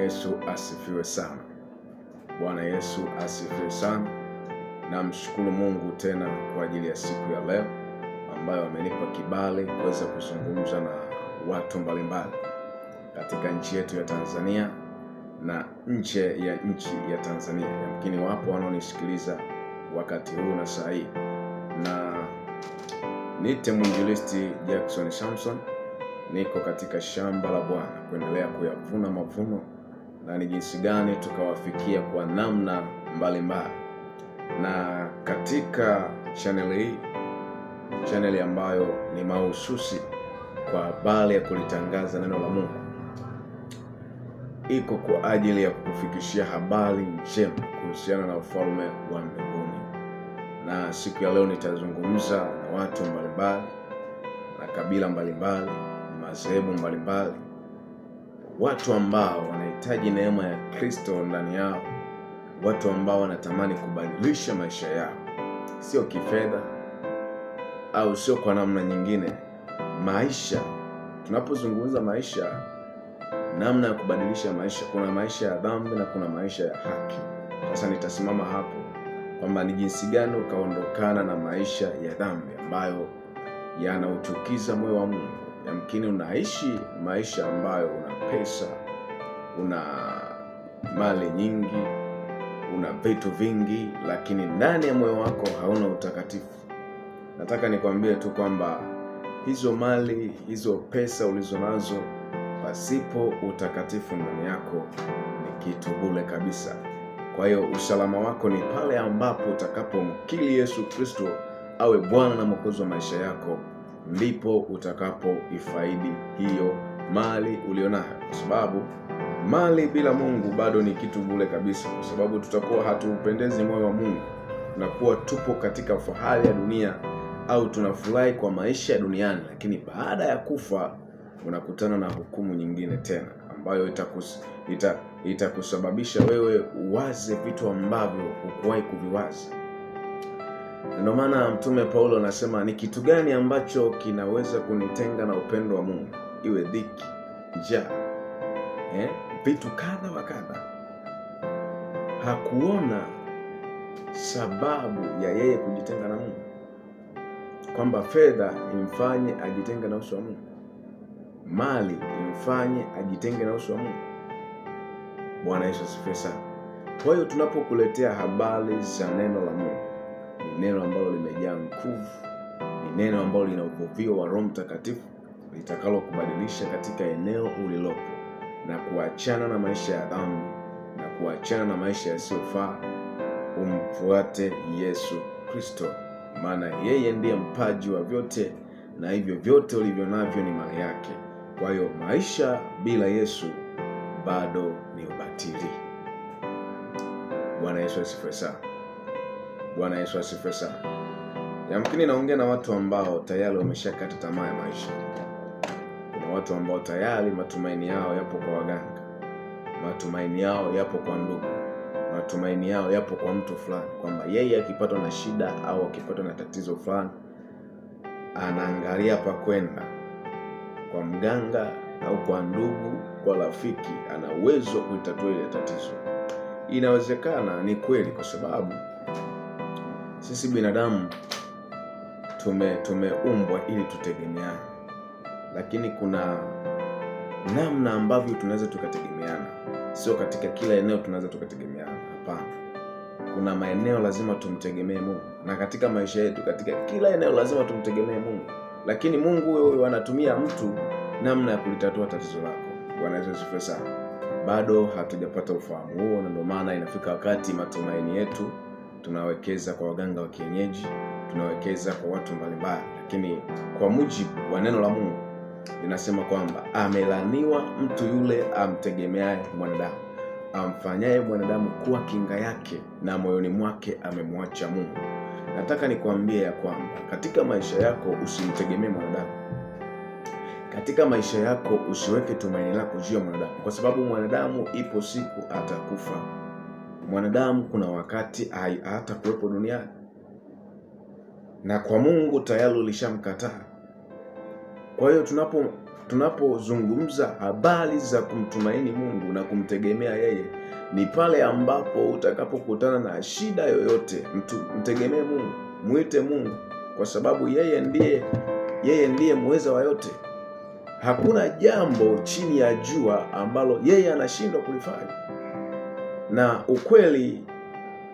Yesu asifiwe sana. Bwana Yesu asifiwe sana. Namshukuru Mungu tena kwa ajili ya siku ya leo ambayo amenipa kibali kuweza kuzungumza na watu mbalimbali katika nchi yetu ya Tanzania na nje ya nchi ya Tanzania. Yamkini wapo wanaonisikiliza wakati huu na saa hii. Na nite mwinjilisti Jackson Samson, niko katika shamba la Bwana kuendelea kuyavuna mavuno, na ni jinsi gani tukawafikia kwa namna mbalimbali. Na katika channel ambayo ni mahususi kwa habari ya kulitangaza neno la Mungu, iko kwa ajili ya kukufikishia habari njema kuhusiana na ufalme wa mbinguni. Na siku ya leo nitazungumza na watu mbalimbali na kabila mbalimbali, madhehebu mbalimbali, watu ambao wanahitaji neema ya Kristo ndani yao, watu ambao wanatamani kubadilisha maisha yao, sio kifedha au sio kwa namna nyingine. Maisha, tunapozungumza maisha, namna ya kubadilisha maisha, kuna maisha ya dhambi na kuna maisha ya haki. Sasa nitasimama hapo kwamba ni jinsi gani ukaondokana na maisha ya dhambi ambayo yanauchukiza moyo wa Mungu. Yamkini unaishi maisha ambayo una pesa, una mali nyingi, una vitu vingi, lakini ndani ya moyo wako hauna utakatifu. Nataka nikwambie tu kwamba hizo mali, hizo pesa ulizonazo, pasipo utakatifu ndani yako ni kitu bure kabisa. Kwa hiyo usalama wako ni pale ambapo utakapomkiri Yesu Kristo awe Bwana na Mwokozi wa maisha yako, ndipo utakapoifaidi hiyo mali ulionayo. Kwa sababu mali bila Mungu bado ni kitu bure kabisa, kwa sababu tutakuwa hatuupendezi moyo wa Mungu. Tunakuwa tupo katika fahari ya dunia, au tunafurahi kwa maisha ya duniani, lakini baada ya kufa unakutana na hukumu nyingine tena ambayo itakusababisha wewe uwaze vitu ambavyo hukuwahi kuviwaza. Ndio maana Mtume Paulo anasema, ni kitu gani ambacho kinaweza kunitenga na upendo wa Mungu? Iwe dhiki, njaa, vitu kadha wa kadha. Hakuona sababu ya yeye kujitenga na Mungu, kwamba fedha imfanye ajitenge na uso wa Mungu, mali imfanye ajitenge na uso wa Mungu. Bwana Yesu asifiwe sana. Kwa hiyo tunapokuletea habari za neno la Mungu, ni neno ambalo limejaa nguvu, ni neno ambalo lina uvuvio wa Roho Mtakatifu, litakalo kubadilisha katika eneo ulilopo na kuachana na maisha ya dhambi na kuachana na maisha yasiyofaa. Umfuate Yesu Kristo, maana yeye ndiye mpaji wa vyote, na hivyo vyote ulivyo navyo ni mali yake. Kwa hiyo maisha bila Yesu bado ni ubatili. Bwana Yesu asifiwe sana. Bwana Yesu asifiwe sana. Yamkini naongea na watu ambao tayari wameshakata tamaa ya maisha. Kuna watu ambao tayari matumaini yao yapo kwa waganga, matumaini yao yapo kwa ndugu, matumaini yao yapo kwa mtu fulani, kwamba yeye akipatwa na shida au akipatwa na tatizo fulani, anaangalia pa kwenda kwa mganga au kwa ndugu, kwa rafiki, ana uwezo kuitatua ile tatizo. Inawezekana, ni kweli, kwa sababu sisi binadamu tumeumbwa ili tutegemeane, lakini kuna namna ambavyo tunaweza tukategemeana. Sio katika kila eneo tunaweza tukategemeana, hapana. Kuna maeneo lazima tumtegemee Mungu, na katika maisha yetu katika kila eneo lazima tumtegemee Mungu. Lakini Mungu huyo anatumia mtu namna ya kulitatua tatizo lako. Bwana Yesu asifiwe sana. Bado hatujapata ufahamu huo, na ndio maana inafika wakati matumaini yetu tunawekeza kwa waganga wa kienyeji, tunawekeza kwa watu mbalimbali. Lakini kwa mujibu wa neno la Mungu linasema kwamba amelaniwa mtu yule amtegemeaye mwanadamu, amfanyaye mwanadamu kuwa kinga yake, na moyoni mwake amemwacha Mungu. Nataka nikwambie ya kwamba katika maisha yako usimtegemee mwanadamu. Katika maisha yako usiweke tumaini lako juu ya mwanadamu, kwa sababu mwanadamu ipo siku atakufa. Mwanadamu kuna wakati hata kuwepo duniani, na kwa Mungu tayari ulishamkataa. Kwa hiyo tunapozungumza habari za kumtumaini Mungu na kumtegemea yeye, ni pale ambapo utakapokutana na shida yoyote, mtegemee Mungu, muite Mungu, kwa sababu yeye ndiye muweza wa yote. Hakuna jambo chini ya jua ambalo yeye anashindwa kulifanya. Na ukweli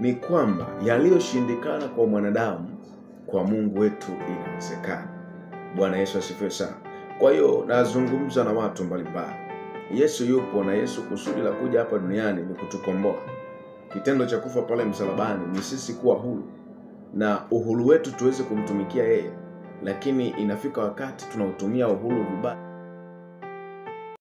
ni kwamba yaliyoshindikana kwa mwanadamu, kwa Mungu wetu inawezekana. Bwana Yesu asifiwe sana. Kwa hiyo nazungumza na watu mbalimbali. Yesu yupo, na Yesu kusudi la kuja hapa duniani ni kutukomboa. Kitendo cha kufa pale msalabani ni sisi kuwa huru, na uhuru wetu tuweze kumtumikia yeye. Lakini inafika wakati tunautumia uhuru vibaya.